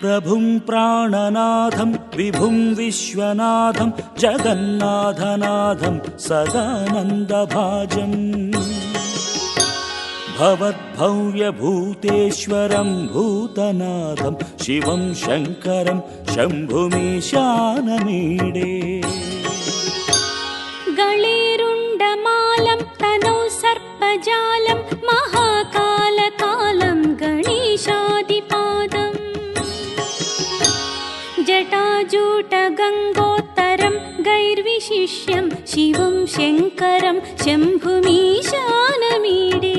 प्रभुं प्राणनाथं विभुं विश्वनाथं जगन्नाथनाथं सदानन्दभाजम् भवद्भव्यभूतेश्वरं भूतनाथं शिवं शङ्करं शम्भुमीशानमीडे गळेरुण्डमालं तनौ सर्पजालं महाकालकालं गणेशादिपादम् जटाजूटगङ्गोत्तरं गैर्विशिष्यं शिवं शङ्करं शम्भुमीशानमीडे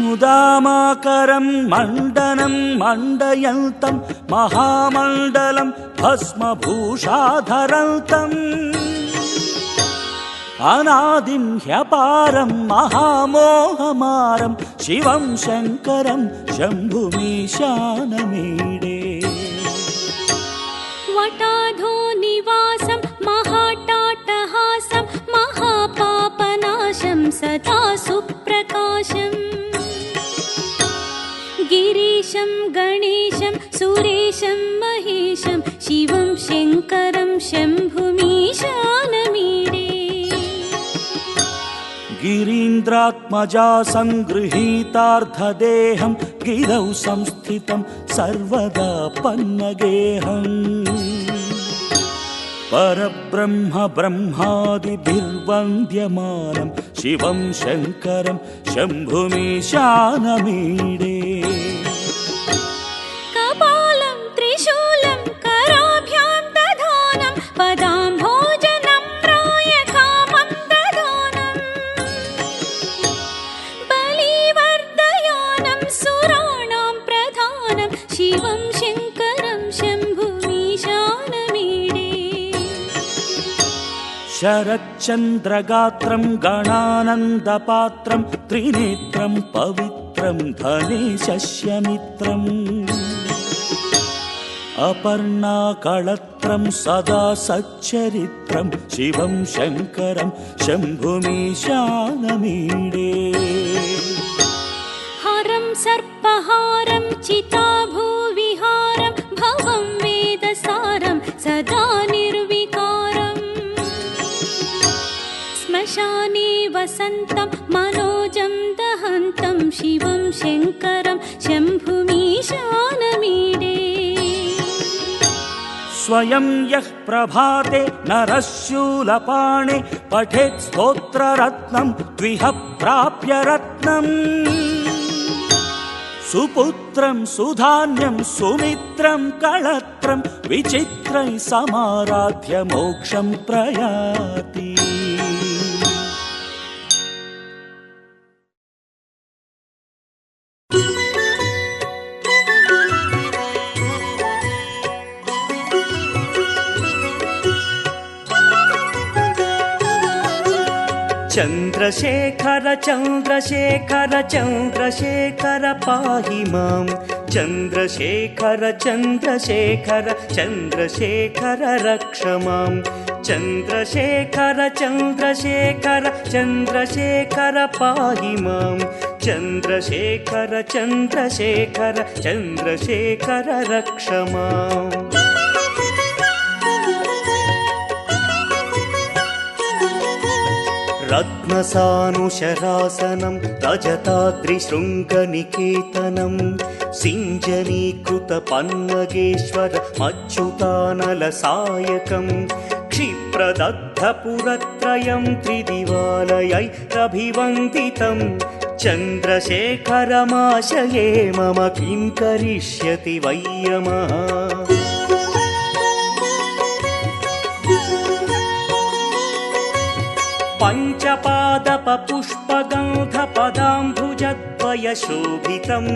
मुदामाकरं मण्डनं मण्डयन्तं महामण्डलं भस्मभूषाधरन्तम् अनादिं ह्यपारं महामोहमारं शिवं शङ्करं शम्भुमीशानमीडे वटाधोनिवासं महाटाटहासं महापापनाशं सदा सुप्रकाशम् गिरीशं गणेशं सुरेशं महेशं शिवं शङ्करं शम्भुमीशानमीडे गिरीन्द्रात्मजा सङ्गृहीतार्धदेहं गिरौ संस्थितं सर्वदा पन्नगेहम् परब्रह्म ब्रह्मादिभिर्वन्द्यमानं शिवं शङ्करं शम्भुमीशानमीडे कपालं त्रिशूलं कराभ्यां दधानं पदाम्भोजनं प्रायकामं दधानं बलिवर्धयानं सुराणां प्रधानं शिवं शङ्करं शम्भुमीशानमीडे शरच्चन्द्रगात्रं गणानन्दपात्रं त्रिनेत्रं पवित्रं धनेशस्यमित्रम् अपर्णाकळत्रं सदा सच्चरित्रं शिवं शङ्करं शम्भुमीशानमीडे हरं सर्पहारं चिताभूविहारं भवं वेदसारं सदा निर्विकारम् श्मशाने वसन्तं मनोजं दहन्तं शिवं शङ्करं शम्भुमीशानमीडे स्वयं यः प्रभाते नरः शूलपाणे पठेत् स्तोत्ररत्नं द्विह प्राप्य रत्नम् सुपुत्रं सुधान्यं सुमित्रं कळत्रं विचित्रैः समाराध्य मोक्षं प्रयाति चन्द्रशेखर चन्द्रशेखर चन्द्रशेखर पाहि मां चन्द्रशेखर चन्द्रशेखर चन्द्रशेखर रक्ष मां चन्द्रशेखर चन्द्रशेखर चन्द्रशेखर पाहि मां चन्द्रशेखर चन्द्रशेखर चन्द्रशेखर रक्ष माम् रत्नसानुशरासनं रजताद्रिशृङ्गनिकेतनं सिञ्जनीकृतपन्नगेश्वर मच्युतानलसायकं क्षिप्रदग्धपुरत्रयं त्रिदिवालयैरभिवन्दितं चन्द्रशेखरमाशये मम किं करिष्यति वै यमः पञ्चपादपपुष्पगन्धपदाम्भुजद्वयशोभितं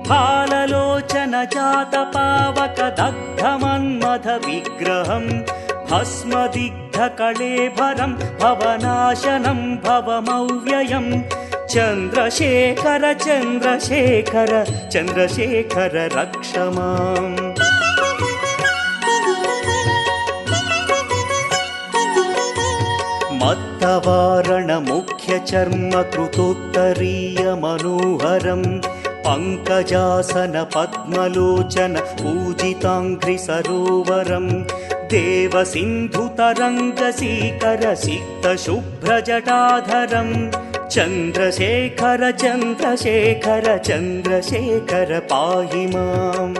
फाललोचनजातपावकदग्धमन्मथविग्रहं भस्मदिग्धकळेभरं भवनाशनं भवमव्ययं चन्द्रशेखर चन्द्रशेखर चन्द्रशेखर रक्ष माम् मत्तवारणमुख्यचर्मकृतोत्तरीयमनोहरं पङ्कजासन पद्मलोचन पूजिताङ्घ्रि सरोवरं देवसिन्धुतरङ्गसीकर सिक्तशुभ्रजटाधरं चन्द्रशेखर चन्द्रशेखर चन्द्रशेखर पाहि माम्।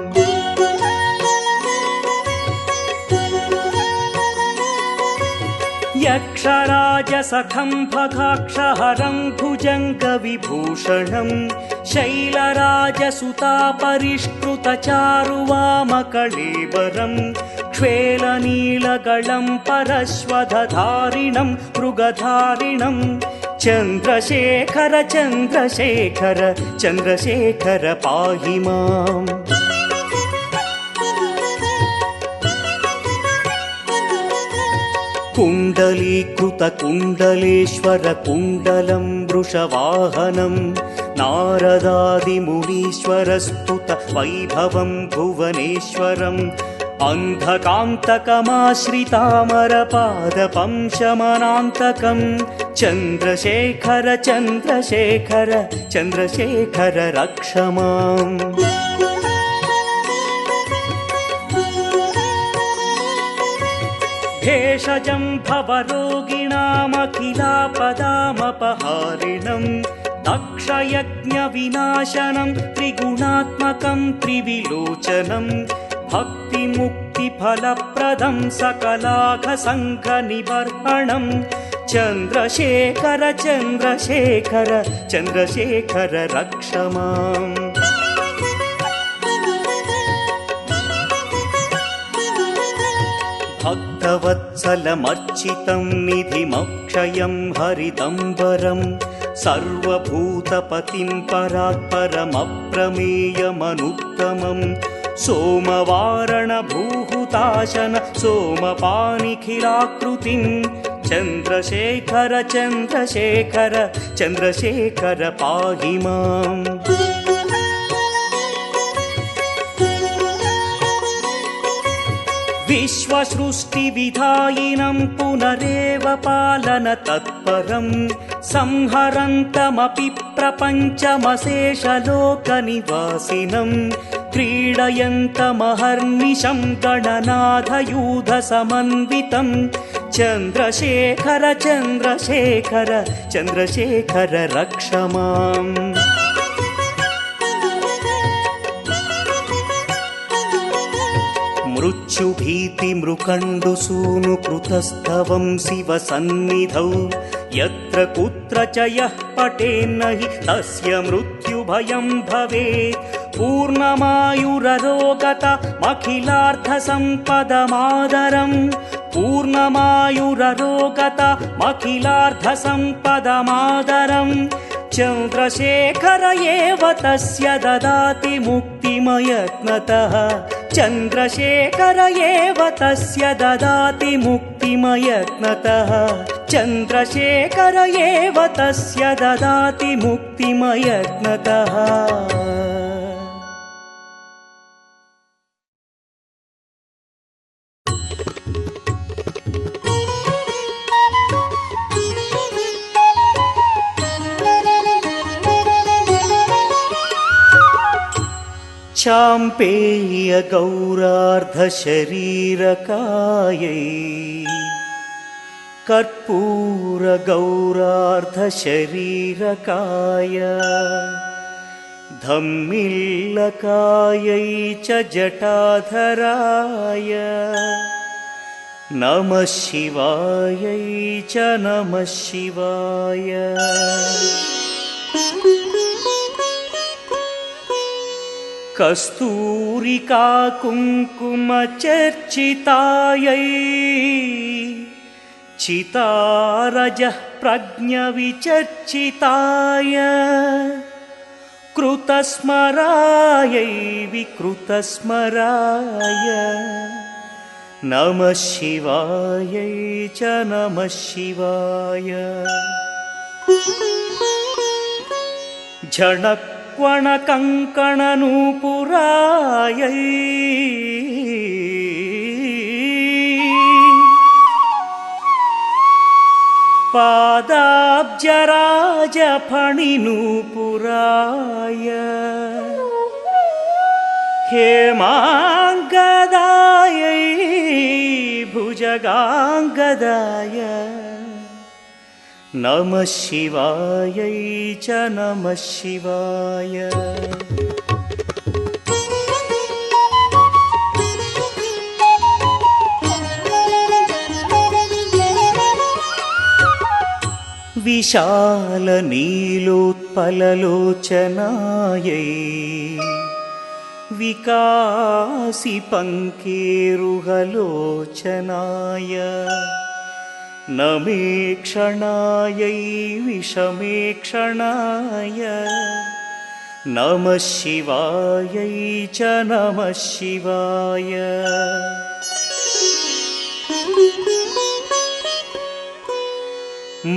यक्षराजसखं भगाक्षहरं भुजङ्गविभूषणं शैलराजसुतापरिष्कृतचारुवामकळेबरं क्ष्वेलनीलगलं परश्वधधारिणं मृगधारिणं चन्द्रशेखर चन्द्रशेखर चन्द्रशेखर पाहि माम्। कुण्डलीकृतकुण्डलेश्वर कुण्डलं वृषवाहनं नारदादिमुनीश्वरस्तुत वैभवं भुवनेश्वरम् अन्धकान्तकमाश्रितामरपादपं शमनान्तकं चन्द्रशेखर चन्द्रशेखर चन्द्रशेखर रक्ष माम्। भेषजं भवरोगिणामखिलापदामपहारिणं दक्षयज्ञविनाशनं त्रिगुणात्मकं त्रिविलोचनं भक्तिमुक्तिफलप्रदं सकलाघसङ्घनिबर्हणं चन्द्रशेखर चन्द्रशेखर चन्द्रशेखर रक्ष माम्। भक्तवत्सलमर्चितं निधिमक्षयं हरितम्बरं सर्वभूतपतिं परात्परमप्रमेयमनुत्तमं सोमवारणभूहुताशन सोमपानिखिलाकृतिं चन्द्रशेखर चन्द्रशेखर चन्द्रशेखर पाहि माम्। विश्वसृष्टिविधायिनं पुनरेव पालनतत्परं संहरन्तमपि प्रपञ्चमशेषलोकनिवासिनं क्रीडयन्तमहर्निशं गणनाथयूधसमन्वितं चन्द्रशेखर चन्द्रशेखर चन्द्रशेखर रक्ष माम्। मृत्युभीतिमृकण्डुसूनुकृतस्तवं शिवसन्निधौ यत्र कुत्र च यः पठेन्न हि तस्य मृत्युभयं भवेत् पूर्णमायुररोगतमखिलार्थसम्पदमादरं पूर्णमायुररोगतमखिलार्थसम्पदमादरं चन्द्रशेखर एव तस्य ददाति मुक्तिमयत्नतः चन्द्रशेखर एव तस्य ददाति मुक्तिमयत्नतः चन्द्रशेखर एव तस्य ददाति मुक्तिमयत्नतः। चाम्पेय गौरार्धशरीरकायै कर्पूर गौरार्धशरीरकाय धम्मिल्लकायै च जटाधराय नमः शिवायै च नमः शिवाय। कस्तूरिका कुङ्कुमचर्चितायै चितारजः प्रज्ञविचर्चिताय कृतस्मरायै विकृतस्मराय नमः शिवायै च नमः शिवाय। झणक्वणकङ्कणनूपुरायै पादाब्जराजफणिनूपुराय हेमाङ्गदायै भुजगाङ्गदाय नमः शिवायै च नमः शिवाय। विशालनीलोत्पललोचनायै विकासिपङ्केरुहलोचनाय नमेक्षणायै विषमेक्षणाय नमः शिवायै च नमः शिवाय।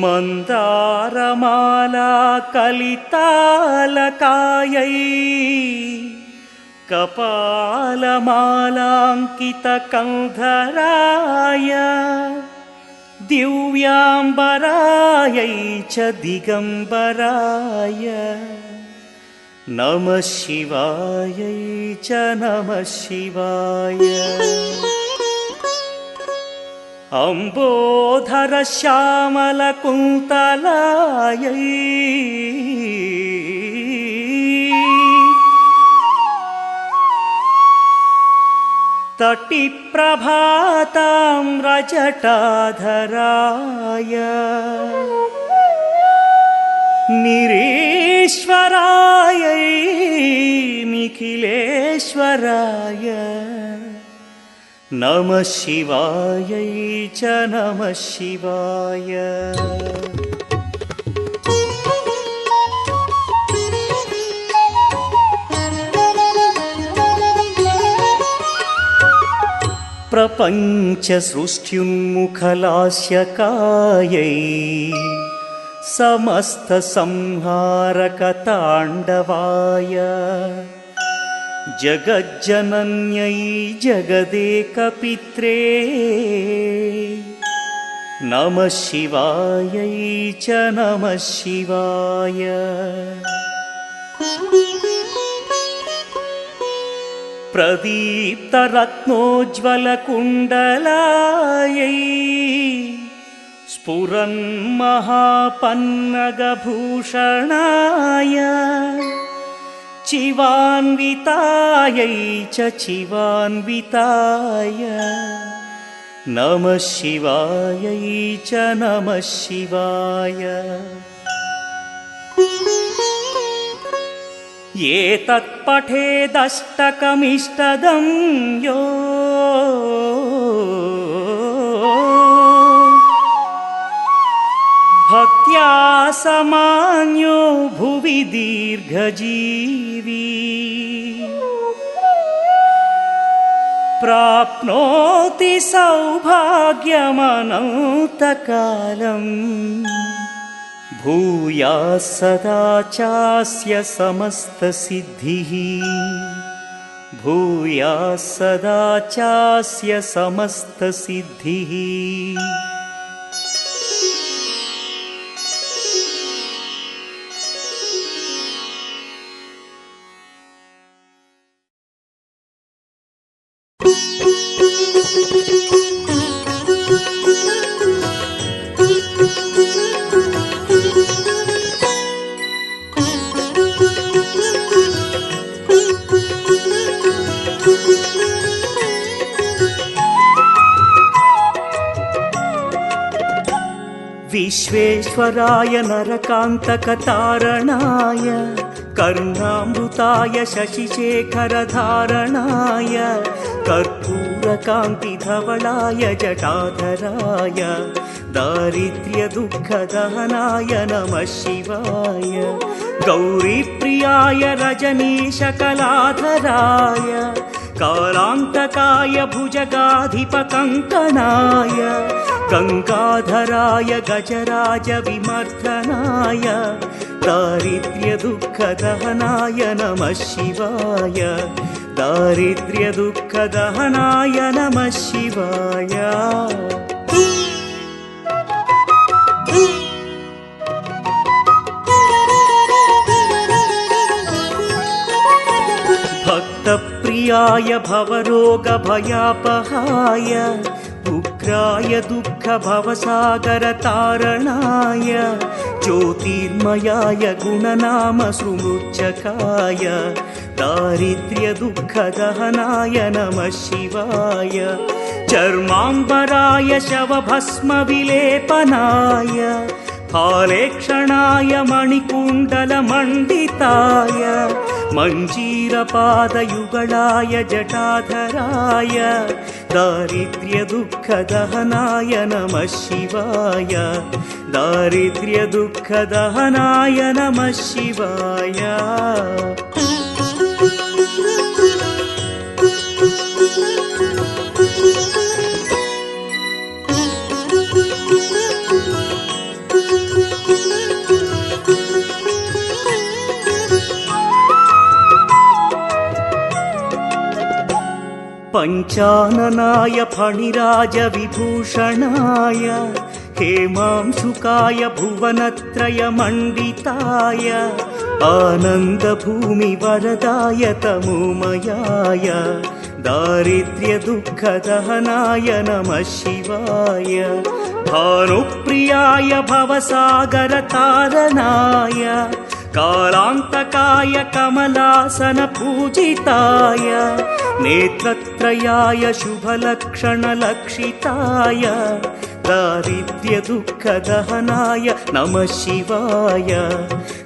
मन्दारमाला कलितालकायै कपालमालाङ्कितकन्धराय दिव्याम्बरायै च दिगम्बराय नमः शिवायै च नमः शिवाय। अम्बोधरश्यामलकुन्तलायै तटिप्रभाताम्रजटाधराय निरीश्वरायै निखिलेश्वराय नमः शिवायै च नमः शिवाय। प्रपञ्चसृष्ट्युन्मुखलास्यकायै समस्तसंहारकताण्डवाय जगज्जनन्यै जगदेकपित्रे नमः शिवायै च नमः शिवाय। प्रदीप्तरत्नोज्ज्वलकुण्डलायै स्फुरन्महापन्नगभूषणाय चिवान्वितायै च चिवान्विताय नमः शिवायै च नमः शिवाय। एतत्पठेदष्टकमिष्टदं यो भक्त्या समान्यो भुवि दीर्घजीवी प्राप्नोति सौभाग्यमनन्तकालम् भूयात् सदा चास्य समस्तसिद्धिः भूयात् सदा चास्य समस्तसिद्धिः। विश्वेश्वराय नरकान्तकतारणाय करुणामृताय शशिशेखरधारणाय कर्पूरकान्तिधवलाय जटाधराय दारिद्र्यदुःखदहनाय नमः शिवाय। गौरीप्रियाय रजनीशकलाधराय कालान्तकाय भुजगाधिपकङ्कणाय गङ्गाधराय गजराज विमर्दनाय दारिद्र्यदुःखदहनाय नमः शिवाय। दारिद्र्यदुःखदहनाय नमः शिवाय। भक्तप्रियाय प्रियाय भवरोगभयापहाय उग्राय दुःखभवसागरतारणाय ज्योतिर्मयाय गुणनामसुमृच्छकाय दारिद्र्यदुःखदहनाय नमः शिवाय चर्माम्बराय शवभस्मविलेपनाय फालेक्षणाय मणिकुण्डलमण्डिताय मञ्जीरपादयुगलाय जटाधराय दारिद्र्यदुःखदहनाय नमः शिवाय दारिद्र्यदुःखदहनाय नमः शिवाय पञ्चाननाय फणिराजविभूषणाय हेमांशुकाय भुवनत्रयमण्डिताय आनन्दभूमिवरदाय तमोमयाय दारिद्र्यदुःखदहनाय नमः शिवाय भानुप्रियाय भवसागरतारणाय कालान्तकाय कमलासनपूजिताय नेत्रत्रयाय शुभलक्षणलक्षिताय दारिद्र्यदुःखदहनाय नमः शिवाय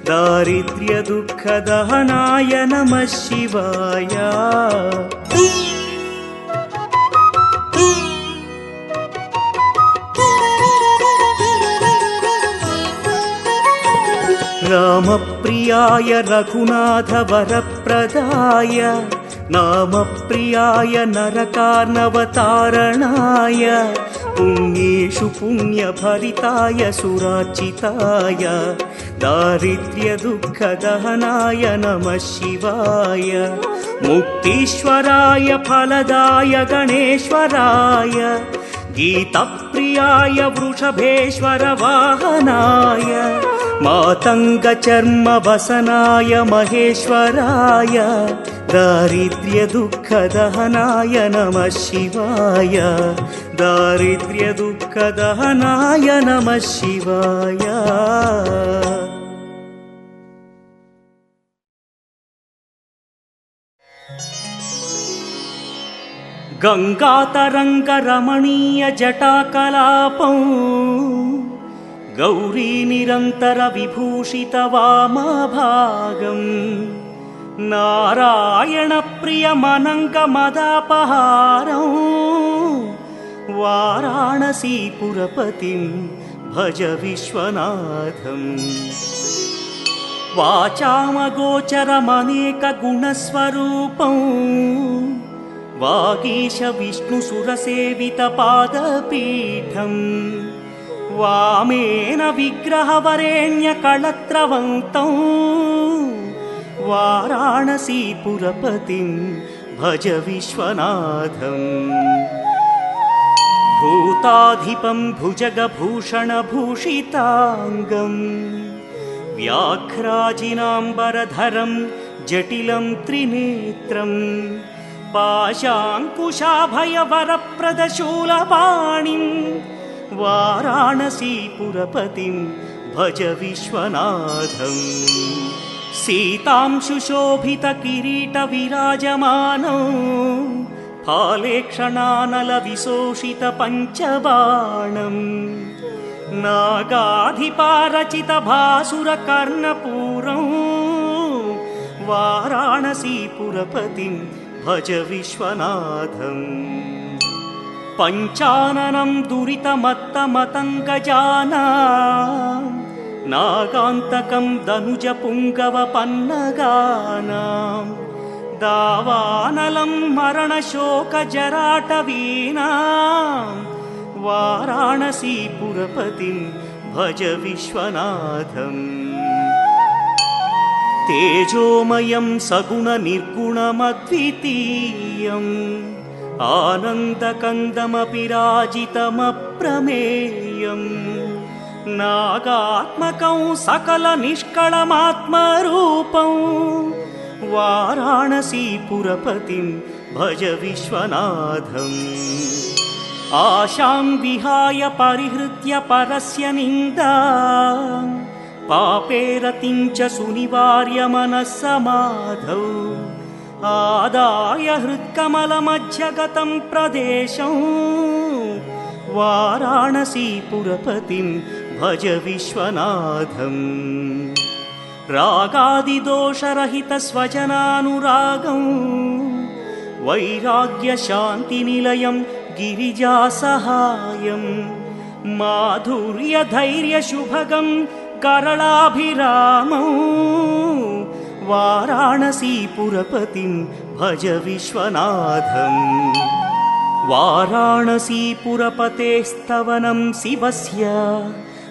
दारिद्र्यदुःखदहनाय नमः शिवाय रामप्रियाय रघुनाथवरप्रदाय नामप्रियाय नरकार्णवतारणाय पुण्येषु पुण्यभरिताय सुरार्चिताय दारिद्र्यदुःखदहनाय नमः शिवाय मुक्तीश्वराय फलदाय गणेश्वराय गीतप्रियाय वृषभेश्वर वाहनाय मातङ्गचर्मवसनाय महेश्वराय दारिद्र्यदुःखदहनाय नमः शिवाय दारिद्र्यदुःखदहनाय नमः शिवाय गङ्गातरङ्गरमणीय जटाकलापं गौरीनिरन्तरविभूषितवामभागं नारायणप्रियमनङ्गमदापहारं वाराणसीपुरपतिं भज विश्वनाथम् वाचामगोचरमनेकगुणस्वरूपं वागीश विष्णुसुरसेवितपादपीठम् वामेन विग्रहवरेण्यकळत्रवन्तं वाराणसीपुरपतिं भज विश्वनाथम् भूताधिपं भुजगभूषणभूषिताङ्गं व्याघ्राजिनाम्बरधरं जटिलं त्रिनेत्रं पाशाङ्कुशाभयवरप्रदशूलपाणिं वाराणसीपुरपतिं भज विश्वनाथम् सीतां सुशोभितकिरीटविराजमानौ फालेक्षणानलविशोषितपञ्चबाणं नागाधिपारचितभासुरकर्णपूरं वाराणसीपुरपतिं भज विश्वनाथम् पञ्चाननं दुरितमत्तमतङ्गजानां नागान्तकं दनुजपुङ्गवपन्नगानां दावानलं मरणशोकजराटवीनां वाराणसीपुरपतिं भज विश्वनाथम् तेजोमयं सगुणनिर्गुणमद्वितीयम् आनन्दकन्दमपि राजितमप्रमेयम् नागात्मकं सकलनिष्कळमात्मरूपं वाराणसीपुरपतिं भज विश्वनाथम् आशां विहाय परिहृत्य परस्य निन्दा पापे रतिं च सुनिवार्य मनः समाधौ आदाय हृत्कमलमध्यगतं प्रदेशं वाराणसीपुरपतिं भज विश्वनाथम् रागादिदोषरहितस्वजनानुरागं वैराग्यशान्तिनिलयं गिरिजासहायं माधुर्यधैर्यशुभगं करलाभिरामं वाराणसीपुरपतिं भज विश्वनाथम् वाराणसीपुरपतेस्तवनं शिवस्य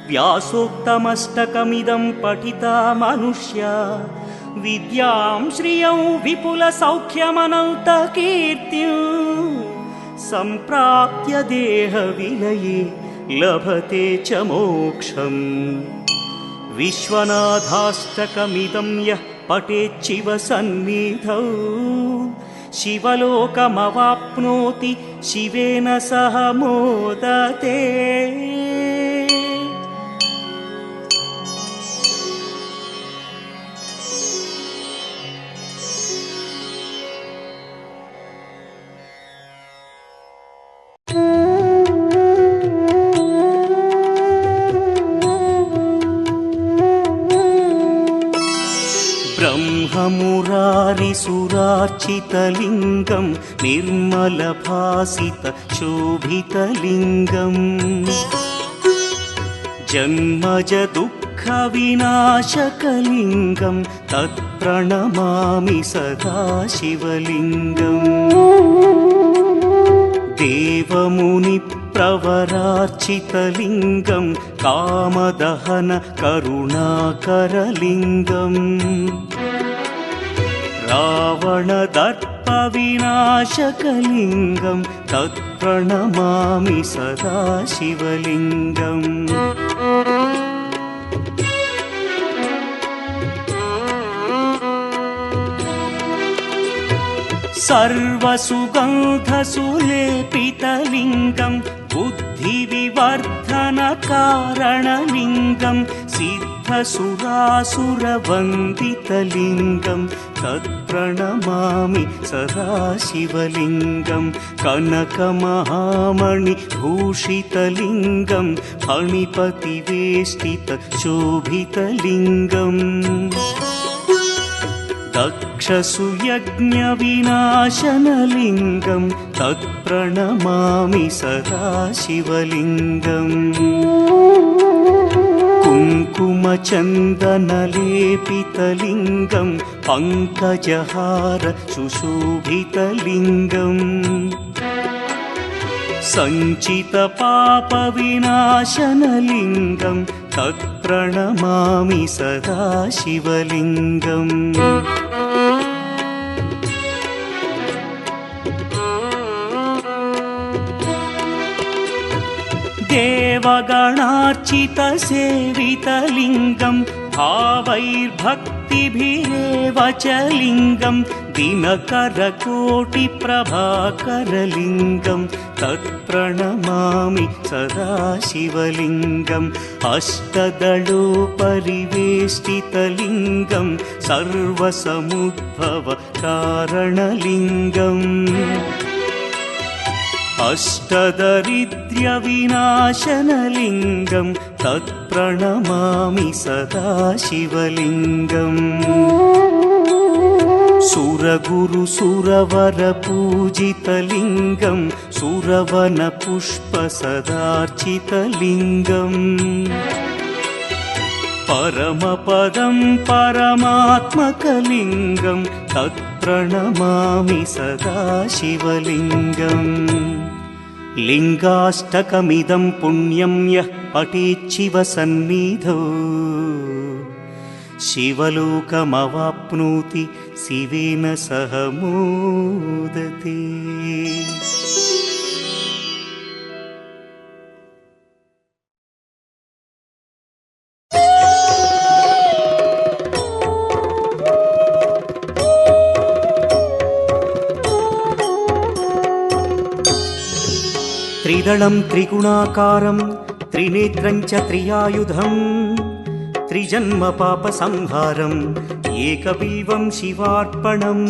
व्यासोक्तमष्टकमिदं पठिता मनुष्या विद्यां श्रियं विपुलसौख्यमनन्तकीर्तिं सम्प्राप्य देहविलये लभते च मोक्षम् विश्वनाथाष्टकमिदं यः पठेच्छिव सन्निधौ शिवलोकमवाप्नोति शिवेन सह मोदते ब्रह्ममुरारिसुरार्चितलिङ्गं निर्मलभासितशोभितलिङ्गम् जन्मजदुःखविनाशकलिङ्गं तत्प्रणमामि सदा शिवलिङ्गम् देवमुनिप्रवरार्चितलिङ्गं कामदहन करुणाकरलिङ्गम् रावणदर्पविनाशकलिङ्गं तत्प्रणमामि सदा शिवलिङ्गम् सर्वसुगन्धसुलेपितलिङ्गं बुद्धिविवर्धनकारणलिङ्गं सिद्धसुरासुरवन्दितलिङ्गं तत्प्रणमामि सदा शिवलिङ्गं कनकमहामणिभूषितलिङ्गं फणिपतिवेष्टितशोभितलिङ्गम् दक्षसुयज्ञविनाशनलिङ्गं तत्प्रणमामि सदा शिवलिङ्गम् कुङ्कुमचन्दनलेपितलिङ्गं पङ्कजहार सुशोभितलिङ्गम् सञ्चितपापविनाशनलिङ्गं तत्प्रणमामि सदा शिवलिङ्गम् देवगणार्चितसेवितलिङ्गं भावैर्भक्तिभिरेव च लिङ्गं दिनकरकोटिप्रभाकरलिङ्गं तत्प्रणमामि सदा शिवलिङ्गम् अष्टदलोपरिवेष्टितलिङ्गं सर्वसमुद्भवकारणलिङ्गम् अष्टदरिद्र्यविनाशनलिङ्गं तत्प्रणमामि सदा शिवलिङ्गम् सुरगुरुसुरवरपूजितलिङ्गं सुरवनपुष्पसदार्चितलिङ्गम् परमपदं परमात्मकलिङ्गं तत्प्रणमामि सदा शिवलिङ्गम् लिङ्गाष्टकमिदं पुण्यं यः पठेच्छिव सन्निधौ शिवलोकमवाप्नोति शिवेन सह मोदते। त्रिदलं त्रिगुणाकारं त्रिनेत्रं च त्रियायुधं त्रिजन्म पापसंहारम् एकबिल्वं शिवार्पणम्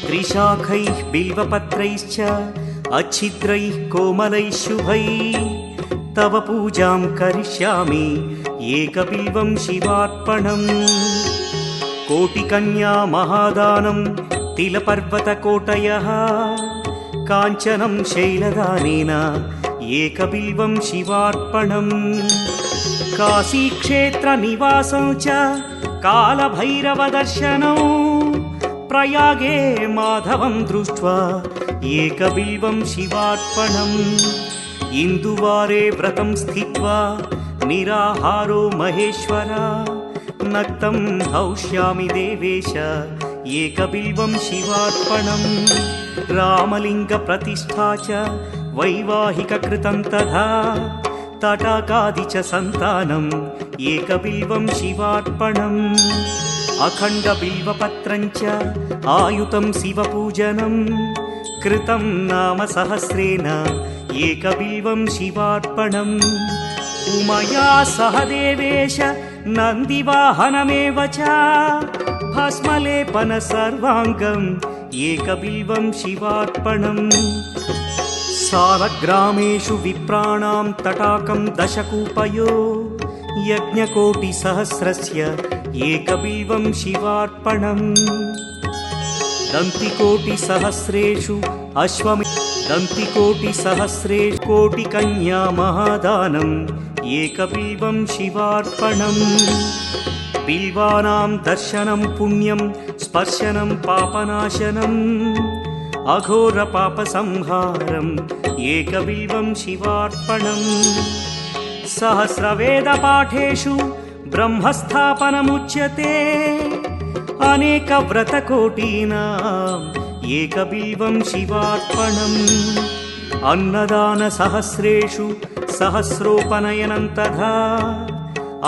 त्रिशाखैः बिल्वपत्रैश्च अच्छिद्रैः कोमलैः शुभैः तव पूजां करिष्यामि एकबिल्वं शिवार्पणम् कोटिकन्या महादानं तिलपर्वतकोटयः काञ्चनं शैलदानेन एकबिल्वं शिवार्पणम् काशीक्षेत्रनिवासं च कालभैरवदर्शनौ प्रयागे माधवं दृष्ट्वा एकबिल्वं शिवार्पणम् इन्दुवारे व्रतं स्थित्वा निराहारो महेश्वर नक्तं हौष्यामि देवेश एकबिल्वं शिवार्पणम् रामलिङ्गप्रतिष्ठा च वैवाहिककृतं तथा तटाकादि च सन्तानम् एकबिल्वं शिवार्पणम् अखण्डबिल्वपत्रं च आयुतं शिवपूजनं कृतं नाम सहस्रेण एकबिल्वं शिवार्पणम् उमया सह देवेश नन्दिवाहनमेव च भस्मलेपन सर्वाङ्गम् एकबिल्वं शिवार्पणम् सालग्रामेषु विप्राणां तटाकं दशकूपयो यज्ञकोटिसहस्रस्य एकबिल्वं शिवार्पणम् दन्तिकोटिसहस्रेषु कोटिकन्या महादानम् एकबिल्वं शिवार्पणम् बिल्वानां दर्शनं पुण्यं स्पर्शनं पापनाशनम् अघोरपापसंहारम् एकबिल्वं शिवार्पणम् सहस्रवेदपाठेषु ब्रह्मस्थापनमुच्यते अनेकव्रतकोटीनाम् एकबिल्वं शिवार्पणम् अन्नदानसहस्रेषु सहस्रोपनयनं तथा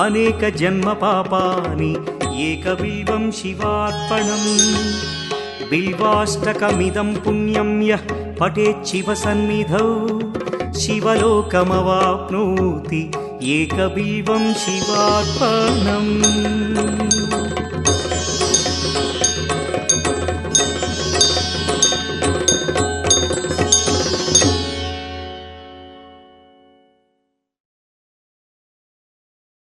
अनेकजन्मपापानि एकबिल्वं शिवार्पणम् बिल्वाष्टकमिदं पुण्यं यः पठेत् शिवसन्निधौ शिवलोकमवाप्नोति एकबिल्वं शिवार्पणम्।